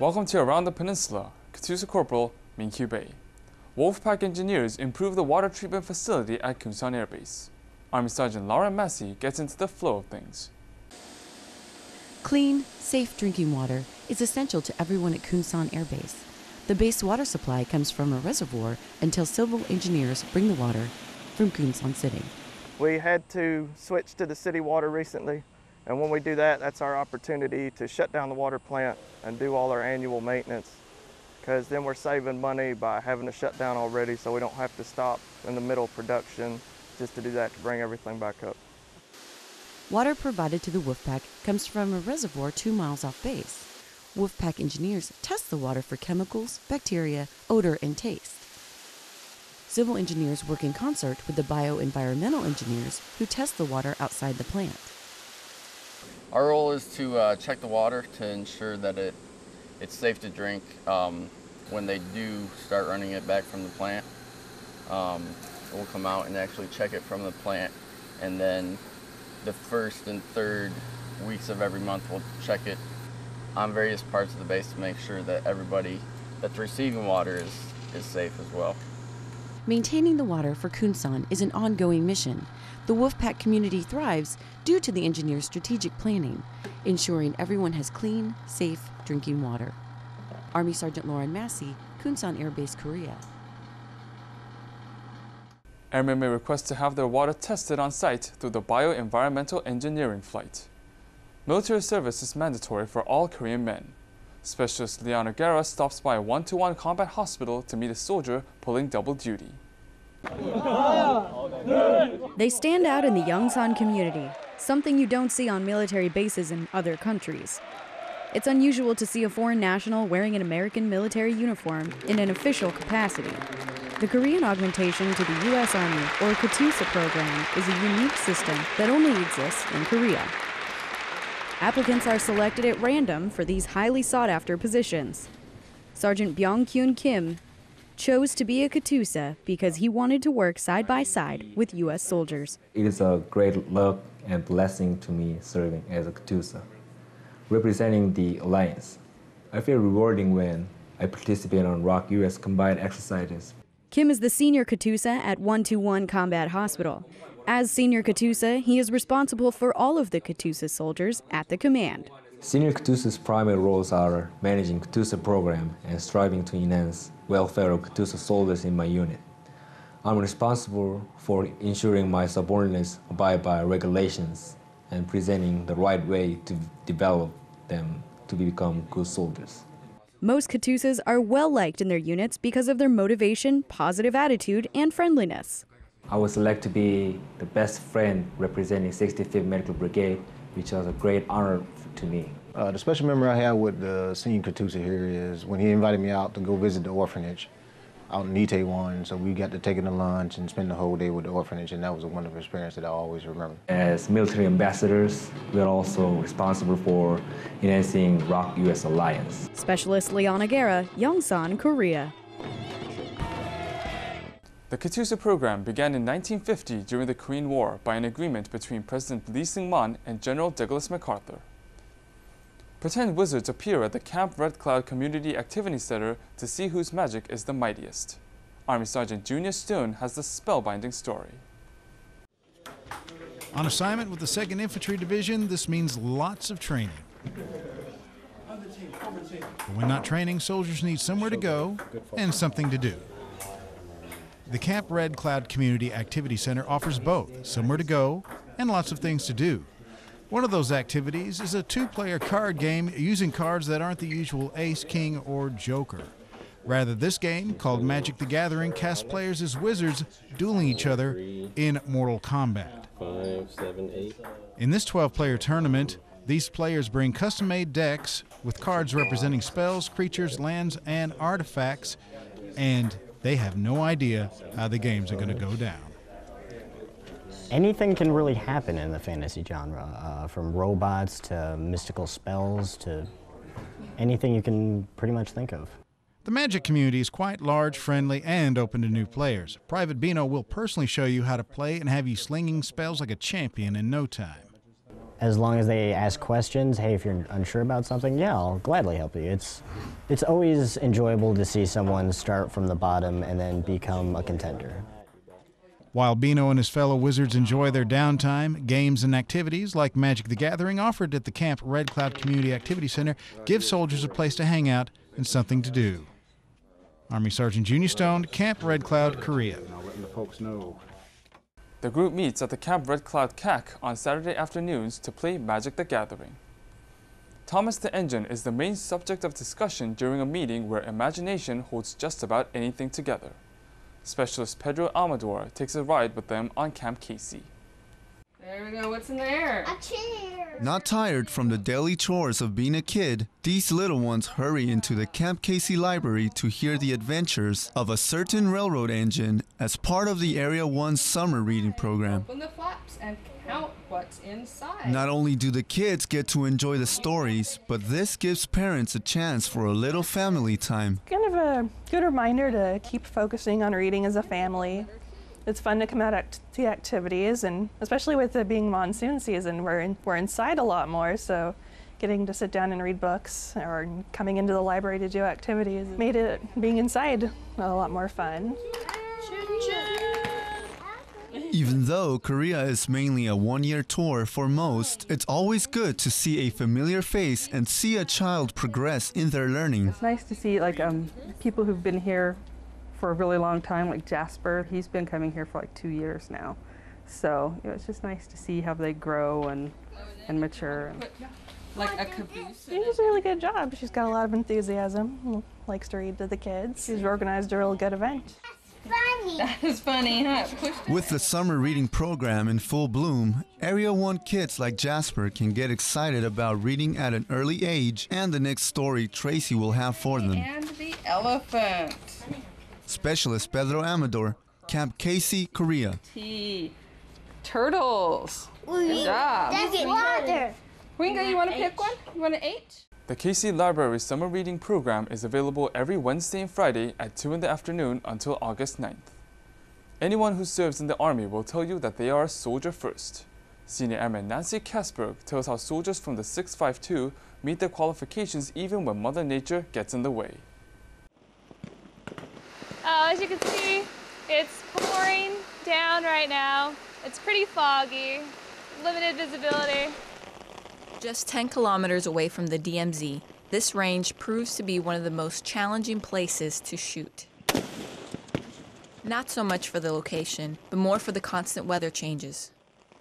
Welcome to Around the Peninsula, KATUSA Corporal Min-Kyu Bay. Wolfpack engineers improve the water treatment facility at Kunsan Air Base. Army Sergeant Lauren Massey gets into the flow of things. Clean, safe drinking water is essential to everyone at Kunsan Air Base. The base water supply comes from a reservoir until civil engineers bring the water from Kunsan City. We had to switch to the city water recently, and when we do that, that's our opportunity to shut down the water plant and do all our annual maintenance, because then we're saving money by having to shut down already, so we don't have to stop in the middle of production just to do that, to bring everything back up. Water provided to the Wolfpack comes from a reservoir 2 miles off base. Wolfpack engineers test the water for chemicals, bacteria, odor, and taste. Civil engineers work in concert with the bioenvironmental engineers who test the water outside the plant. Our role is to check the water to ensure that it's safe to drink when they do start running it back from the plant. We'll come out and actually check it from the plant, and then the first and third weeks of every month we'll check it on various parts of the base to make sure that everybody that's receiving water is safe as well. Maintaining the water for Kunsan is an ongoing mission. The Wolfpack community thrives due to the engineers' strategic planning, ensuring everyone has clean, safe drinking water. Army Sergeant Lauren Massey, Kunsan Air Base, Korea. Airmen may request to have their water tested on site through the bioenvironmental engineering flight. Military service is mandatory for all Korean men. Specialist Liana Guerra stops by a OnetoOne combat hospital to meet a soldier pulling double duty. They stand out in the Yongsan community, something you don't see on military bases in other countries. It's unusual to see a foreign national wearing an American military uniform in an official capacity. The Korean augmentation to the U.S. Army, or KATUSA program, is a unique system that only exists in Korea. Applicants are selected at random for these highly sought-after positions. Sergeant Byung-Kyun Kim chose to be a KATUSA because he wanted to work side by side with U.S. soldiers. It is a great luck and blessing to me serving as a KATUSA, representing the Alliance. I feel rewarding when I participate on ROK-US combined exercises. Kim is the senior KATUSA at OnetoOne Combat Hospital. As senior KATUSA, he is responsible for all of the KATUSA soldiers at the command. Senior KATUSA's primary roles are managing KATUSA program and striving to enhance welfare of KATUSA soldiers in my unit. I'm responsible for ensuring my subordinates abide by regulations and presenting the right way to develop them to become good soldiers. Most KATUSAs are well liked in their units because of their motivation, positive attitude, and friendliness. I was selected to be the best friend representing 65th Medical Brigade, which was a great honor to me. The special memory I have with the senior KATUSA here is when he invited me out to go visit the orphanage out in OnetoOne, so we got to take in a lunch and spend the whole day with the orphanage, and that was a wonderful experience that I always remember. As military ambassadors, we are also responsible for enhancing ROK-US Alliance. Specialist Liana Guerra, Yongsan, Korea. The KATUSA program began in 1950 during the Korean War by an agreement between President Lee Seung-man and General Douglas MacArthur. Pretend wizards appear at the Camp Red Cloud Community Activity Center to see whose magic is the mightiest. Army Sergeant Junior Stone has the spellbinding story. On assignment with the 2nd Infantry Division, this means lots of training. But when not training, soldiers need somewhere to go and something to do. The Camp Red Cloud Community Activity Center offers both somewhere to go and lots of things to do. One of those activities is a 2-player card game using cards that aren't the usual ace, king, or joker. Rather, this game, called Magic the Gathering, casts players as wizards dueling each other in Mortal Kombat. 5, 7, 8. In this 12-player tournament, these players bring custom-made decks with cards representing spells, creatures, lands, and artifacts, and they have no idea how the games are going to go down. Anything can really happen in the fantasy genre, from robots to mystical spells to anything you can pretty much think of. The Magic community is quite large, friendly, and open to new players. Private Bino will personally show you how to play and have you slinging spells like a champion in no time. As long as they ask questions, hey, if you're unsure about something, yeah, I'll gladly help you. It's always enjoyable to see someone start from the bottom and then become a contender. While Bino and his fellow wizards enjoy their downtime, games and activities like Magic the Gathering offered at the Camp Red Cloud Community Activity Center give soldiers a place to hang out and something to do. Army Sergeant Junior Stone, Camp Red Cloud, Korea. The group meets at the Camp Red Cloud CAC on Saturday afternoons to play Magic the Gathering. Thomas the Engine is the main subject of discussion during a meeting where imagination holds just about anything together. Specialist Pedro Amador takes a ride with them on Camp Casey. There we go, what's in there? A chair! Not tired from the daily chores of being a kid, these little ones hurry into the Camp Casey library to hear the adventures of a certain railroad engine as part of the Area 1 summer reading program. Open the flaps and count what's inside. Not only do the kids get to enjoy the stories, but this gives parents a chance for a little family time. Kind of a good reminder to keep focusing on reading as a family. It's fun to come out to activities, and especially with it being monsoon season, we're inside a lot more, so getting to sit down and read books or coming into the library to do activities made being inside a lot more fun. Even though Korea is mainly a one-year tour for most, it's always good to see a familiar face and see a child progress in their learning. It's nice to see people who've been here for a really long time, like Jasper. He's been coming here for like 2 years now. So it's just nice to see how they grow and mature. Like a caboose. She does a really good job. She's got a lot of enthusiasm, likes to read to the kids. She's organized a real good event. Funny. That is funny, huh? With the summer reading program in full bloom, Area 1 kids like Jasper can get excited about reading at an early age and the next story Tracy will have for them. And the elephant. Specialist Pedro Amador, Camp Casey, Korea. Turtles. Good job. That's water. Ringo, you want to pick one? You want an 8? The Casey Library Summer Reading Program is available every Wednesday and Friday at 2 in the afternoon until August 9th. Anyone who serves in the Army will tell you that they are a soldier first. Senior Airman Nancy Kasberg tells how soldiers from the 652 meet their qualifications even when Mother Nature gets in the way. As you can see, it's pouring down right now. It's pretty foggy, limited visibility. Just 10 kilometers away from the DMZ, this range proves to be one of the most challenging places to shoot. Not so much for the location, but more for the constant weather changes.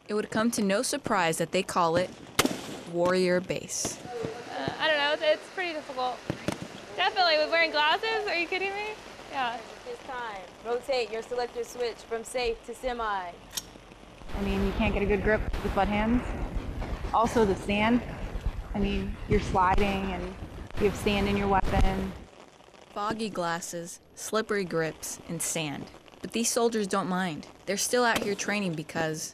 It would come to no surprise that they call it Warrior Base. I don't know, it's pretty difficult. Definitely, with wearing glasses, are you kidding me? Yeah. This time, rotate your selector switch from safe to semi. I mean, you can't get a good grip with butt hands. Also the sand, I mean, you're sliding and you have sand in your weapon. Foggy glasses, slippery grips, and sand. But these soldiers don't mind. They're still out here training because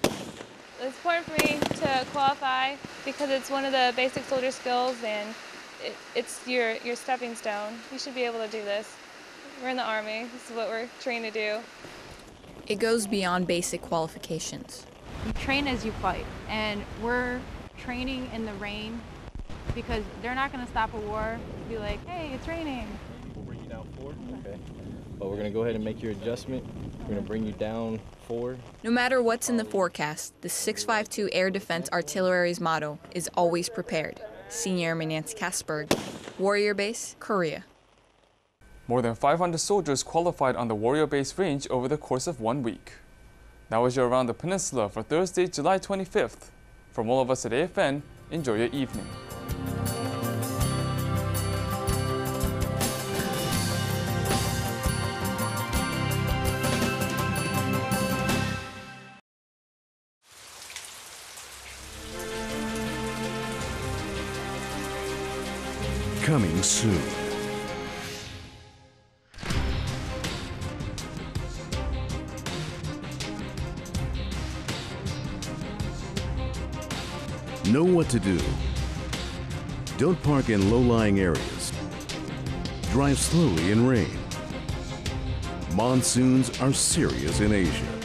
it's important for me to qualify because it's one of the basic soldier skills and it's your stepping stone. You should be able to do this. We're in the Army. This is what we're trained to do. It goes beyond basic qualifications. You train as you fight, and we're training in the rain because they're not going to stop a war and be like, hey, it's raining. We'll bring you down forward. Okay. But we're going to go ahead and make your adjustment. We're going to bring you down forward. No matter what's in the forecast, the 652 Air Defense Artillery's motto is always prepared. Senior Airman Nancy Kasberg, Warrior Base, Korea. More than 500 soldiers qualified on the Warrior Base range over the course of 1 week. That was your Around the Peninsula for Thursday, July 25th. From all of us at AFN, enjoy your evening. Coming soon. Know what to do. Don't park in low-lying areas. Drive slowly in rain. Monsoons are serious in Asia.